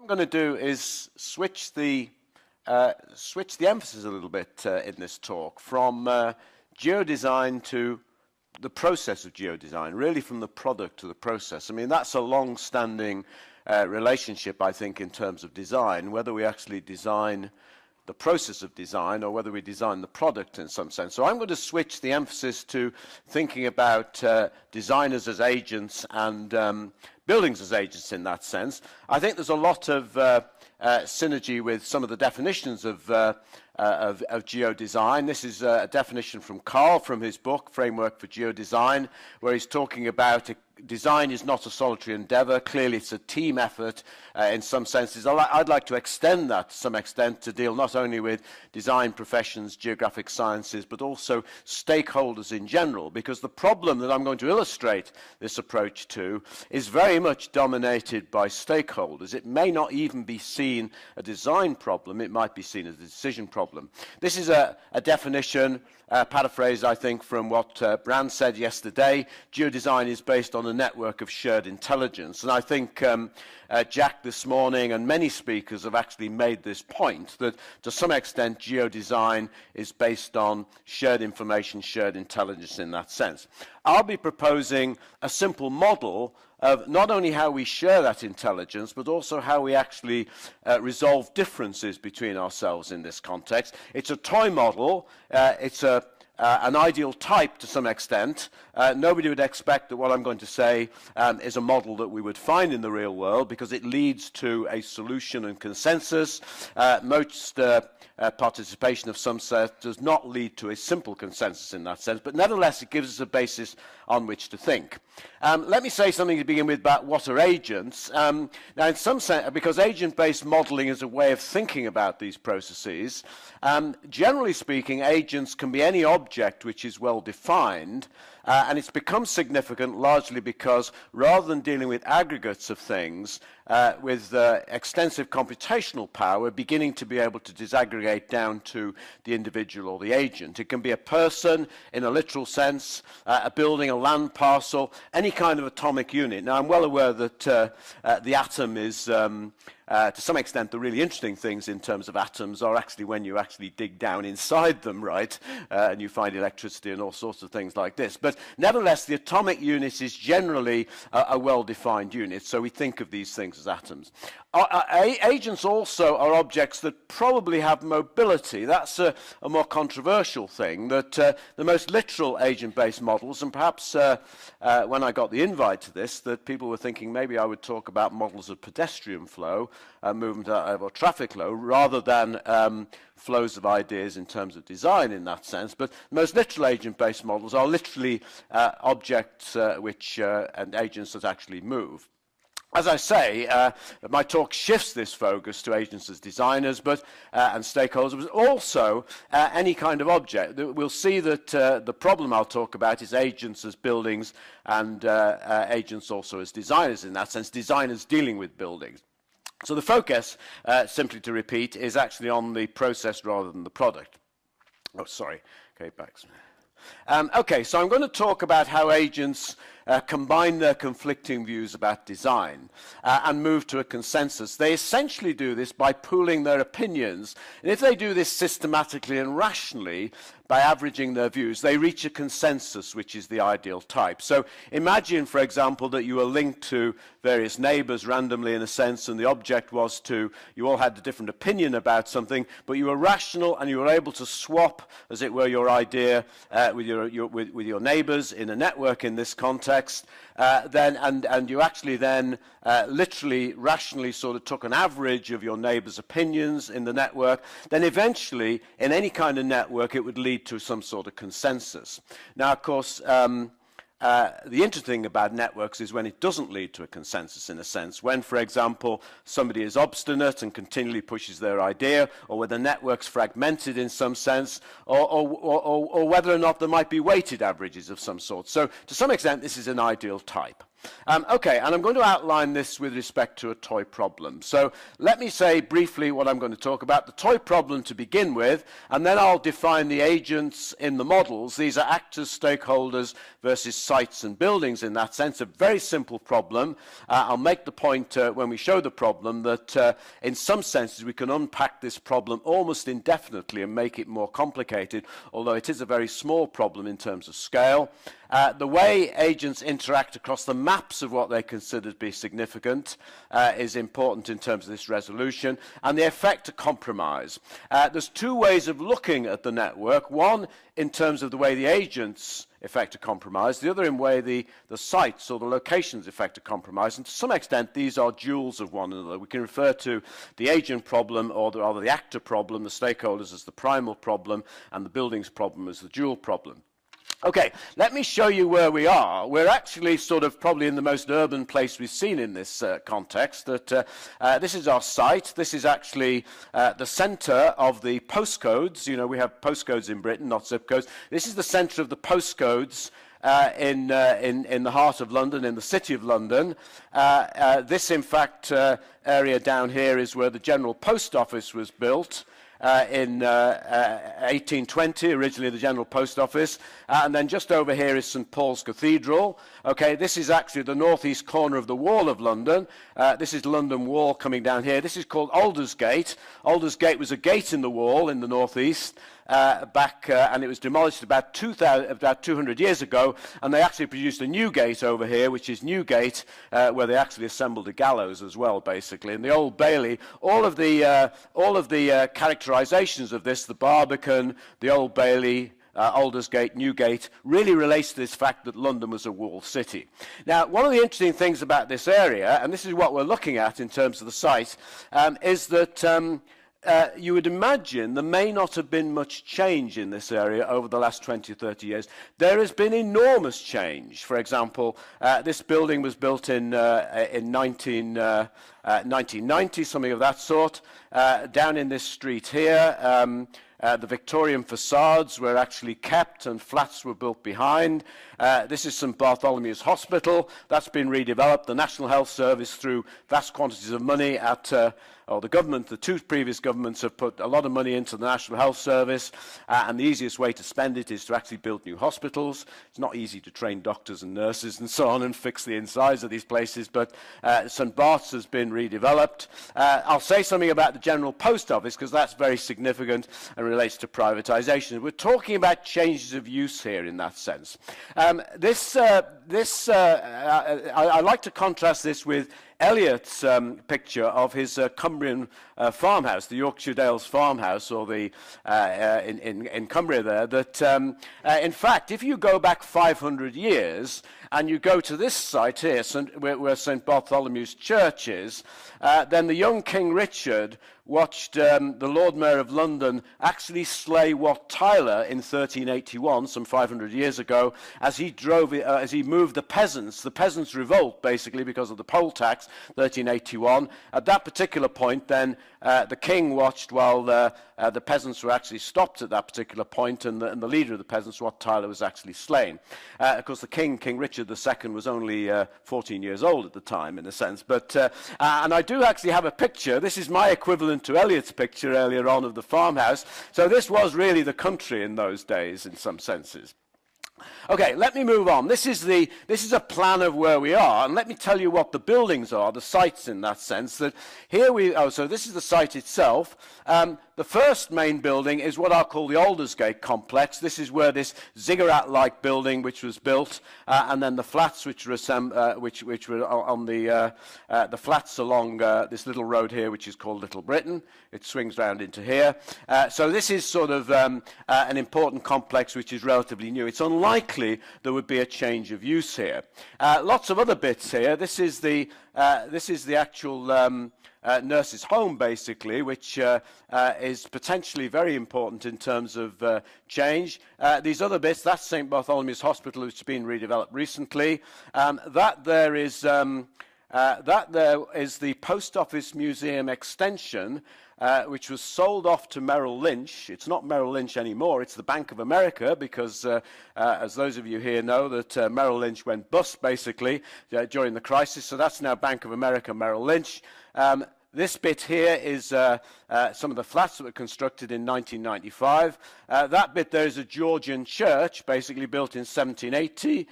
I'm going to do is switch the emphasis a little bit in this talk from geodesign to the process of geodesign, really from the product to the process. I mean, that's a long-standing relationship, I think, in terms of design, whether we actually design the process of design or whether we design the product in some sense. So I'm going to switch the emphasis to thinking about designers as agents and buildings as agents in that sense. I think there's a lot of synergy with some of the definitions of geodesign. This is a definition from Carl from his book, Framework for Geodesign, where he's talking about design is not a solitary endeavor. Clearly, it's a team effort in some senses. I'd like to extend that to some extent to deal not only with design professions, geographic sciences, but also stakeholders in general, because the problem that I'm going to illustrate this approach to is very much dominated by stakeholders. It may not even be seen a design problem. It might be seen as a decision problem. This is a definition, paraphrase, I think, from what Brand said yesterday. Geodesign is based on a network of shared intelligence. And I think Jack this morning and many speakers have actually made this point, that to some extent geodesign is based on shared information, shared intelligence in that sense. I'll be proposing a simple model of not only how we share that intelligence, but also how we actually resolve differences between ourselves in this context. It's a toy model. It's an ideal type to some extent. Nobody would expect that what I'm going to say is a model that we would find in the real world, because it leads to a solution and consensus. Most participation of some sort does not lead to a simple consensus in that sense, but nevertheless it gives us a basis on which to think. Let me say something to begin with about what are agents. Now, in some sense, because agent-based modeling is a way of thinking about these processes, generally speaking, agents can be any object which is well defined, and it's become significant largely because rather than dealing with aggregates of things with extensive computational power, we're beginning to be able to disaggregate down to the individual or the agent. It can be a person in a literal sense, a building, a land parcel, any kind of atomic unit. Now, I'm well aware that the atom is to some extent, the really interesting things in terms of atoms are actually when you actually dig down inside them, right? And you find electricity and all sorts of things like this. But nevertheless, the atomic unit is generally a well-defined unit, so we think of these things as atoms. Agents also are objects that probably have mobility. That's a more controversial thing, that the most literal agent-based models, and perhaps when I got the invite to this, that people were thinking maybe I would talk about models of pedestrian flow, movement or traffic flow, rather than flows of ideas in terms of design in that sense. But most literal agent-based models are literally objects and agents that actually move. As I say, my talk shifts this focus to agents as designers and stakeholders, but also any kind of object. We'll see that the problem I'll talk about is agents as buildings and agents also as designers in that sense, designers dealing with buildings. So the focus, simply to repeat, is actually on the process rather than the product. Oh, sorry. Okay, back. Okay, so I'm going to talk about how agents combine their conflicting views about design and move to a consensus. They essentially do this by pooling their opinions. And if they do this systematically and rationally, by averaging their views, they reach a consensus, which is the ideal type. So imagine, for example, that you were linked to various neighbors randomly in a sense, and the object was you all had a different opinion about something, but you were rational and you were able to swap, as it were, your idea with your neighbors in a network in this context, and you actually then literally, rationally sort of took an average of your neighbors' opinions in the network, then eventually, in any kind of network, it would lead to some sort of consensus. Now, of course, the interesting thing about networks is when it doesn't lead to a consensus in a sense. When, for example, somebody is obstinate and continually pushes their idea, or whether the network's fragmented in some sense, or whether or not there might be weighted averages of some sort. So, to some extent, this is an ideal type. Okay, and I'm going to outline this with respect to a toy problem. So let me say briefly what I'm going to talk about, the toy problem to begin with, and then I'll define the agents in the models. These are actors, stakeholders versus sites and buildings in that sense, a very simple problem. I'll make the point when we show the problem that in some senses we can unpack this problem almost indefinitely and make it more complicated, although it is a very small problem in terms of scale. The way agents interact across the maps of what they consider to be significant is important in terms of this resolution, and the effect of compromise. There's two ways of looking at the network, one in terms of the way the agents effect a compromise, the other in way the sites or the locations effect a compromise, and to some extent these are duals of one another. We can refer to the agent problem or the actor problem, the stakeholders as the primal problem, and the buildings problem as the dual problem. Okay, let me show you where we are. We're actually sort of probably in the most urban place we've seen in this context. This is our site. This is actually the centre of the postcodes. You know, we have postcodes in Britain, not zip codes. This is the centre of the postcodes in the heart of London, in the city of London. This, in fact, area down here is where the General Post Office was built. In 1820, originally the General Post Office, and then just over here is St Paul's Cathedral. Okay, this is actually the northeast corner of the Wall of London. This is London Wall coming down here. This is called Aldersgate. Aldersgate was a gate in the wall in the northeast. And it was demolished about 200 years ago, and they actually produced a new gate over here, which is Newgate, where they actually assembled a gallows as well, basically. And the Old Bailey, all of the characterizations of this, the Barbican, the Old Bailey, Aldersgate, Newgate, really relates to this fact that London was a walled city. Now, one of the interesting things about this area, and this is what we're looking at in terms of the site, is that you would imagine there may not have been much change in this area over the last 20 or 30 years. There has been enormous change. For example, this building was built in 1990, something of that sort. Down in this street here, the Victorian facades were actually kept and flats were built behind. This is St Bartholomew's Hospital. That's been redeveloped. The National Health Service, through vast quantities of money the government, the two previous governments have put a lot of money into the National Health Service, and the easiest way to spend it is to actually build new hospitals. It's not easy to train doctors and nurses and so on and fix the insides of these places, but St Bart's has been redeveloped. I'll say something about the General Post Office because that's very significant and relates to privatisation. We're talking about changes of use here in that sense. I like to contrast this with Eliot's picture of his Cumbrian farmhouse, the Yorkshire Dales farmhouse, or the in Cumbria there. That in fact, if you go back 500 years and you go to this site here, where St Bartholomew's Church is, then the young King Richard watched the Lord Mayor of London actually slay Wat Tyler in 1381, some 500 years ago, as he moved the peasants' revolt, basically, because of the poll tax, 1381. At that particular point, then, the king watched while the peasants were actually stopped at that particular point, and the leader of the peasants, Wat Tyler, was actually slain. Of course, the King Richard II, was only 14 years old at the time, in a sense. But and I do actually have a picture. This is my equivalent to Eliot's picture earlier on of the farmhouse. So this was really the country in those days, in some senses. Okay, let me move on. This is a plan of where we are, and let me tell you what the buildings are, the sites in that sense. That here so this is the site itself. The first main building is what I'll call the Aldersgate complex. This is where this ziggurat-like building, which was built, and then the flats, which were on the flats along this little road here, which is called Little Britain. It swings round into here. So this is sort of an important complex, which is relatively new. It's unlikely there would be a change of use here. Lots of other bits here. This is the actual nurse's home, basically, which is potentially very important in terms of change. These other bits, that's St Bartholomew's Hospital, which has been redeveloped recently. That there is That there is the Post Office Museum extension, which was sold off to Merrill Lynch. It's not Merrill Lynch anymore, it's the Bank of America, because as those of you here know, that Merrill Lynch went bust basically during the crisis, so that's now Bank of America Merrill Lynch. This bit here is some of the flats that were constructed in 1995. That bit there is a Georgian church, basically built in 1780.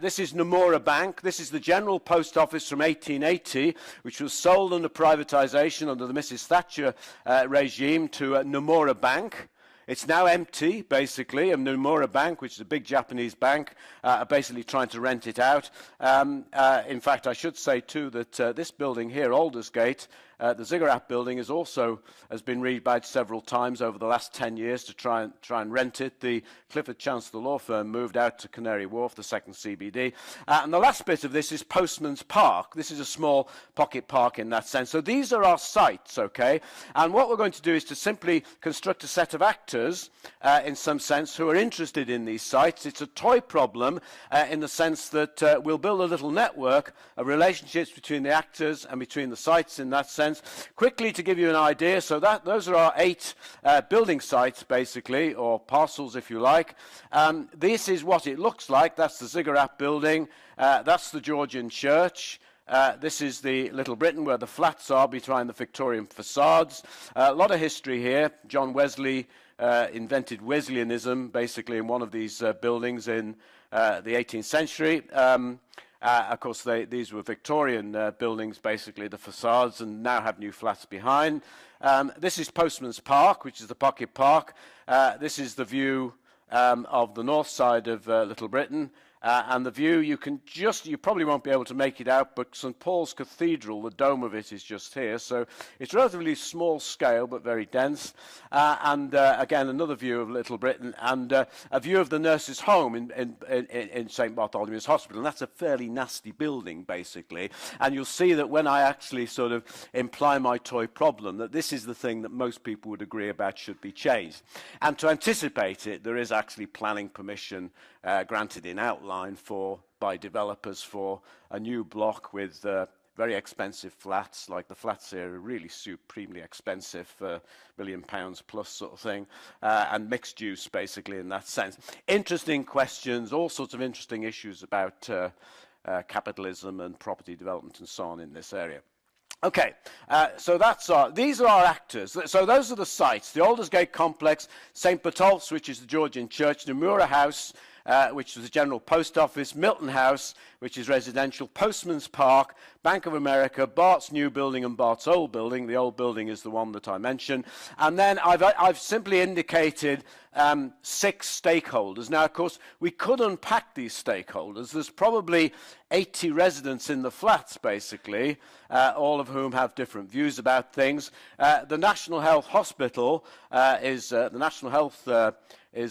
This is Nomura Bank. This is the General Post Office from 1880, which was sold under privatization under the Mrs. Thatcher regime to Nomura Bank. It's now empty, basically, and Nomura Bank, which is a big Japanese bank, are basically trying to rent it out. In fact, I should say, too, that this building here, Aldersgate, the Ziggurat building, has been rebadged several times over the last 10 years to try and rent it. The Clifford Chancellor law firm moved out to Canary Wharf, the second CBD. And the last bit of this is Postman's Park. This is a small pocket park in that sense. So these are our sites, okay? And what we're going to do is to simply construct a set of actors, in some sense, who are interested in these sites. It's a toy problem in the sense that we'll build a little network of relationships between the actors and between the sites in that sense. Quickly, to give you an idea, so those are our 8 building sites, basically, or parcels, if you like. This is what it looks like. That's the Ziggurat building. That's the Georgian church. This is the Little Britain, where the flats are behind the Victorian facades. A lot of history here. John Wesley invented Wesleyanism, basically, in one of these buildings in the 18th century. Of course, these were Victorian buildings, basically, the facades, and now have new flats behind. This is Postman's Park, which is the pocket park. This is the view of the north side of Little Britain. And the view, you probably won't be able to make it out, but St. Paul's Cathedral, the dome of it is just here. So it's relatively small scale, but very dense. Again, another view of Little Britain, and a view of the nurses' home in St. Bartholomew's Hospital. And that's a fairly nasty building, basically. And you'll see that when I actually sort of imply my toy problem, that this is the thing that most people would agree about should be changed. And to anticipate it, there is actually planning permission granted in outline by developers for a new block with very expensive flats, like the flats here are really supremely expensive, £1 million plus sort of thing, and mixed use basically in that sense. Interesting questions, all sorts of interesting issues about capitalism and property development and so on in this area. Okay, so these are our actors. So those are the sites: the Aldersgate complex, St. Botolph's, which is the Georgian church, Nomura House, which was the General Post Office, Milton House, which is residential, Postman's Park, Bank of America, Bart's new building and Bart's old building. The old building is the one that I mentioned. And then I've simply indicated 6 stakeholders. Now, of course, we could unpack these stakeholders. There's probably 80 residents in the flats, basically, all of whom have different views about things. The National Health Hospital is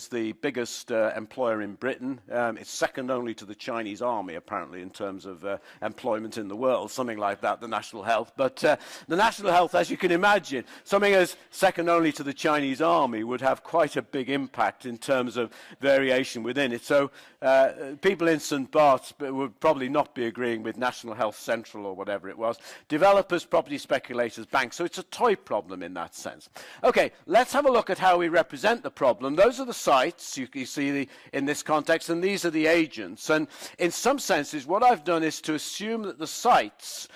the biggest employer in Britain. It's second only to the Chinese army, apparently, in terms of employment in the world, something like that, the National Health. But the National Health, as you can imagine, something as second only to the Chinese army would have quite a big impact in terms of variation within it. So people in St. Bart's would probably not be agreeing with National Health Central or whatever it was. Developers, property speculators, banks. So it's a toy problem in that sense. Okay, let's have a look at how we represent the problem. Those are the sites you see in this context, and these are the agents. And in some senses, what I've done is to assume that the sites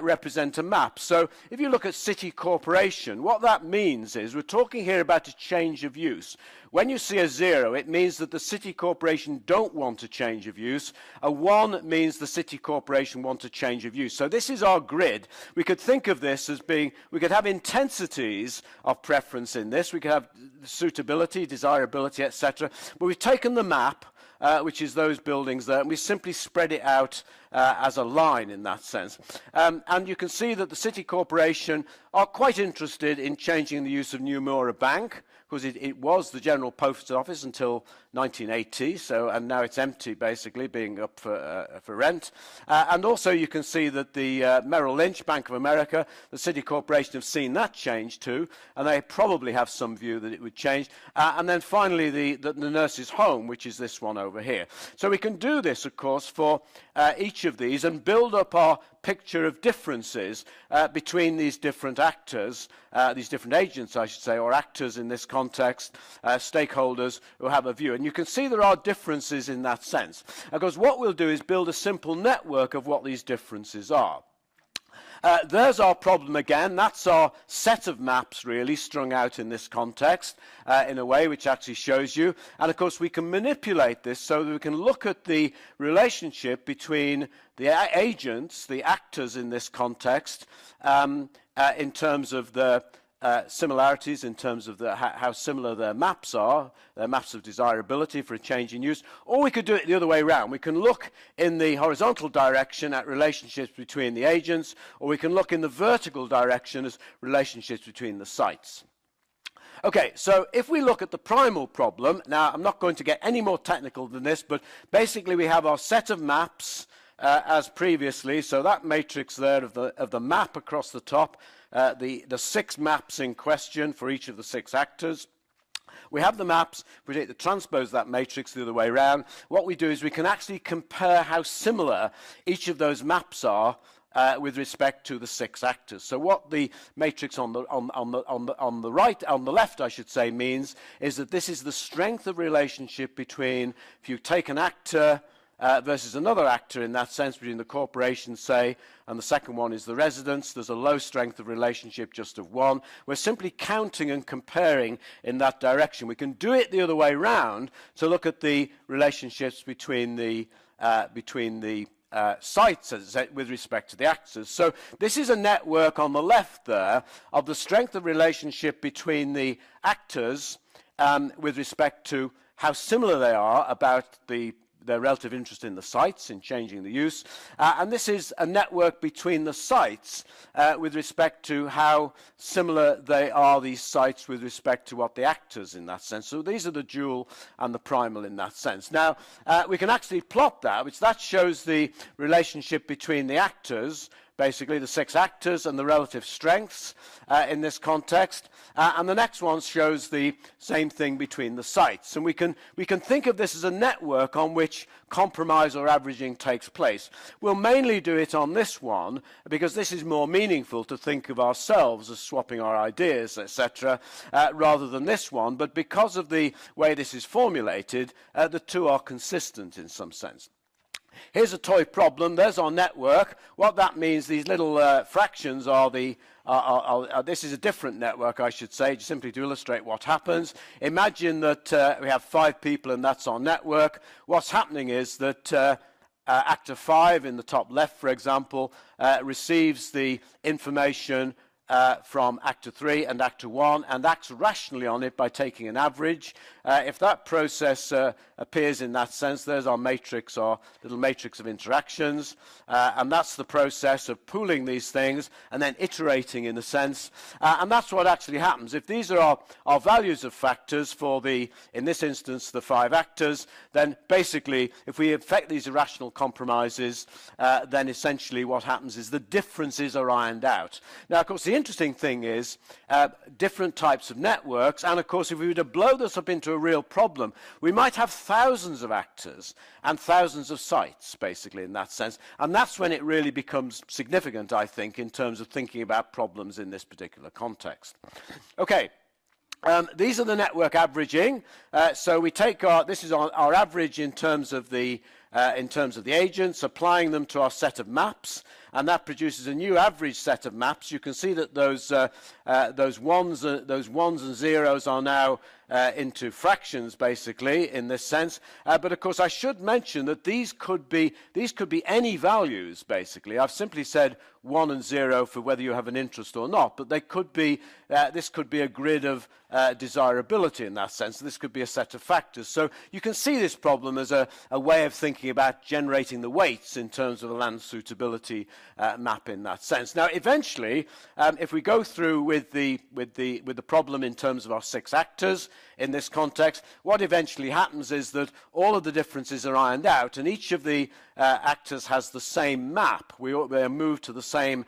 represent a map. So if you look at city corporation, what that means is we're talking here about a change of use. When you see a 0, it means that the city corporation don't want a change of use. A 1 means the city corporation want a change of use. So this is our grid. We could think of this as being, we could have intensities of preference in this. We could have suitability, desirability, etc. But we've taken the map, which is those buildings there, and we simply spread it out as a line in that sense. And you can see that the city corporation are quite interested in changing the use of Newmora Bank, because it was the General Post Office until 1980, and now it's empty, basically, being up for rent. And also you can see that the Merrill Lynch, Bank of America, the City Corporation have seen that change too, and they probably have some view that it would change. And then finally the Nurses' Home, which is this one over here. So we can do this, of course, for each of these and build up our picture of differences between these different actors, these different agents, I should say, or actors in this context, stakeholders who have a view. And you can see there are differences in that sense, because what we'll do is build a simple network of what these differences are. There's our problem again. That's our set of maps, really, strung out in this context in a way which actually shows you. And, of course, we can manipulate this so that we can look at the relationship between the agents, the actors in this context, in terms of the similarities, in terms of how similar their maps are, their maps of desirability for a change in use. Or we could do it the other way around. We can look in the horizontal direction at relationships between the agents, or we can look in the vertical direction as relationships between the sites. Okay, so if we look at the primal problem, now I'm not going to get any more technical than this, but basically we have our set of maps as previously, so that matrix there of the map across the top, the 6 maps in question for each of the 6 actors. We have the maps, we take the transpose of that matrix the other way around. What we do is we can actually compare how similar each of those maps are with respect to the 6 actors. So what the matrix on the right, on the left, I should say, means is that this is the strength of relationship between, if you take an actor versus another actor in that sense, between the corporation, say, and the second one is the residents. There's a low strength of relationship just of 1. We're simply counting and comparing in that direction. We can do it the other way round to look at the relationships between the sites with respect to the actors. So this is a network on the left there of the strength of relationship between the actors with respect to how similar they are about their relative interest in the sites, in changing the use. And this is a network between the sites with respect to how similar they are, these sites, with respect to what the actors in that sense. So these are the dual and the primal in that sense. Now, we can actually plot that, which that shows the relationship between the actors, basically the 6 actors and the relative strengths in this context. And the next one shows the same thing between the sites. And we can think of this as a network on which compromise or averaging takes place. We'll mainly do it on this one because this is more meaningful to think of ourselves as swapping our ideas, etc., rather than this one. But because of the way this is formulated, the two are consistent in some sense. Here's a toy problem. There's our network. What that means, these little fractions are this is a different network, I should say, simply to illustrate what happens. Imagine that we have 5 people and that's our network. What's happening is that actor 5 in the top left, for example, receives the information from actor 3 and actor 1 and acts rationally on it by taking an average. If that process appears in that sense, there's our matrix, our little matrix of interactions, and that's the process of pooling these things and then iterating in a sense, and that's what actually happens. If these are our values of factors for in this instance, the 5 actors, then basically if we effect these irrational compromises, then essentially what happens is the differences are ironed out. Now, of course, the interesting thing is different types of networks, and of course if we were to blow this up into a real problem, we might have thousands of actors and thousands of sites, basically, in that sense, and that's when it really becomes significant, I think, in terms of thinking about problems in this particular context. Okay. These are the network averaging. So we take this is our average in terms of the agents, applying them to our set of maps, and that produces a new average set of maps. You can see that those ones and zeros are now into fractions, basically, in this sense. But of course, I should mention that these could be any values, basically. I've simply said 1 and 0 for whether you have an interest or not, but they could be, this could be a grid of desirability in that sense. This could be a set of factors. So you can see this problem as a way of thinking about generating the weights in terms of a land suitability map in that sense. Now, eventually, if we go through with the problem in terms of our 6 actors in this context, what eventually happens is that all of the differences are ironed out, and each of the actors has the same map. We are moved to the same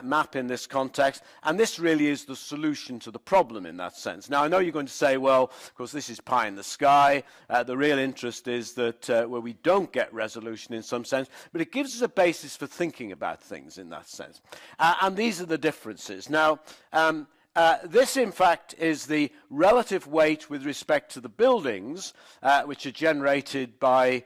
map in this context, and this really is the solution to the problem in that sense. Now, I know you're going to say, well, of course, this is pie in the sky. The real interest is that where we don't get resolution in some sense, but it gives us a basis for thinking about things in that sense. And these are the differences. Now, this, in fact, is the relative weight with respect to the buildings, which are generated by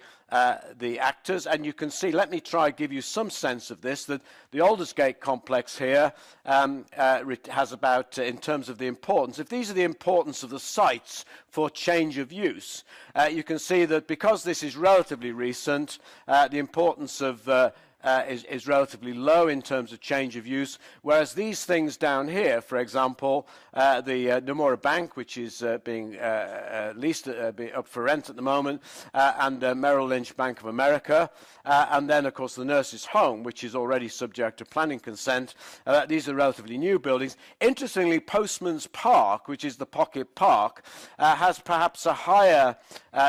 the actors. And you can see, let me try to give you some sense of this, that the Aldersgate complex here has about, in terms of the importance, if these are the importance of the sites for change of use, you can see that because this is relatively recent, the importance of is relatively low in terms of change of use, whereas these things down here, for example, the Nomura Bank, which is being leased up for rent at the moment, and Merrill Lynch Bank of America, and then, of course, the Nurses' Home, which is already subject to planning consent. These are relatively new buildings. Interestingly, Postman's Park, which is the pocket park, has perhaps a higher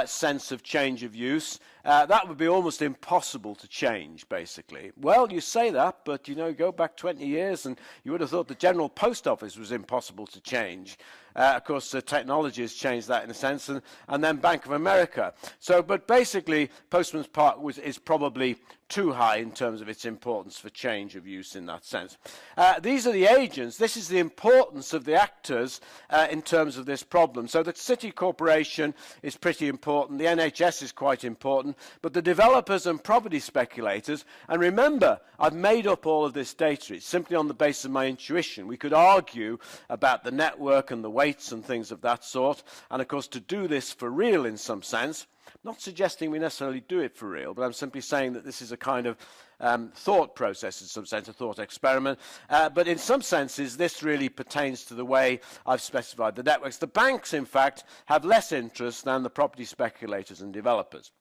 sense of change of use. That would be almost impossible to change, basically. Well, you say that, but, you know, go back 20 years and you would have thought the General Post Office was impossible to change. Of course, technology has changed that in a sense, and then Bank of America. So, but basically, Postman's Park is probably too high in terms of its importance for change of use in that sense. These are the agents. This is the importance of the actors in terms of this problem. So the city corporation is pretty important. The NHS is quite important. But the developers and property speculators, and remember, I've made up all of this data. It's simply on the basis of my intuition. We could argue about the network and the weights and things of that sort. And of course, to do this for real in some sense, not suggesting we necessarily do it for real, but I'm simply saying that this is a kind of thought process, in some sense, a thought experiment. But in some senses, this really pertains to the way I've specified the networks. The banks, in fact, have less interest than the property speculators and developers.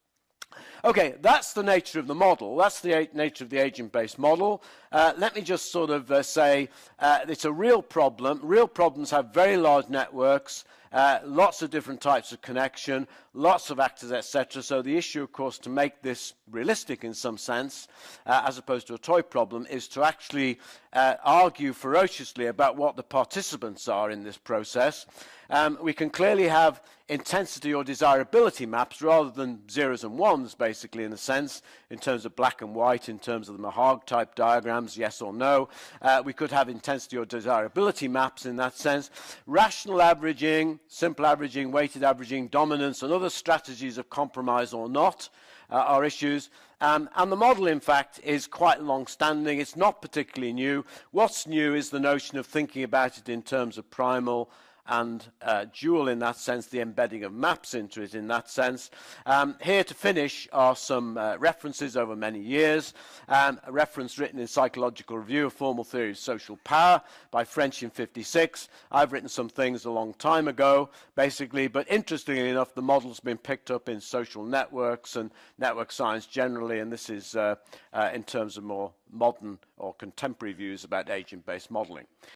Okay, that's the nature of the model. That's the nature of the agent-based model. Let me just sort of say it's a real problem. Real problems have very large networks, lots of different types of connection, lots of actors, etc. So the issue, of course, to make this realistic in some sense, as opposed to a toy problem, is to actually argue ferociously about what the participants are in this process. We can clearly have intensity or desirability maps rather than zeros and ones, basically, in a sense, in terms of black and white, in terms of the Mahag type diagrams, yes or no. We could have intensity or desirability maps in that sense. Rational averaging, simple averaging, weighted averaging, dominance, and other strategies of compromise or not are issues. And the model, in fact, is quite long-standing. It's not particularly new. What's new is the notion of thinking about it in terms of primal and dual in that sense, the embedding of maps into it in that sense. Here to finish are some references over many years. A reference written in Psychological Review of Formal Theory of Social Power by French in '56. I've written some things a long time ago, basically, but interestingly enough, the model's been picked up in social networks and network science generally, and this is in terms of more modern or contemporary views about agent-based modeling.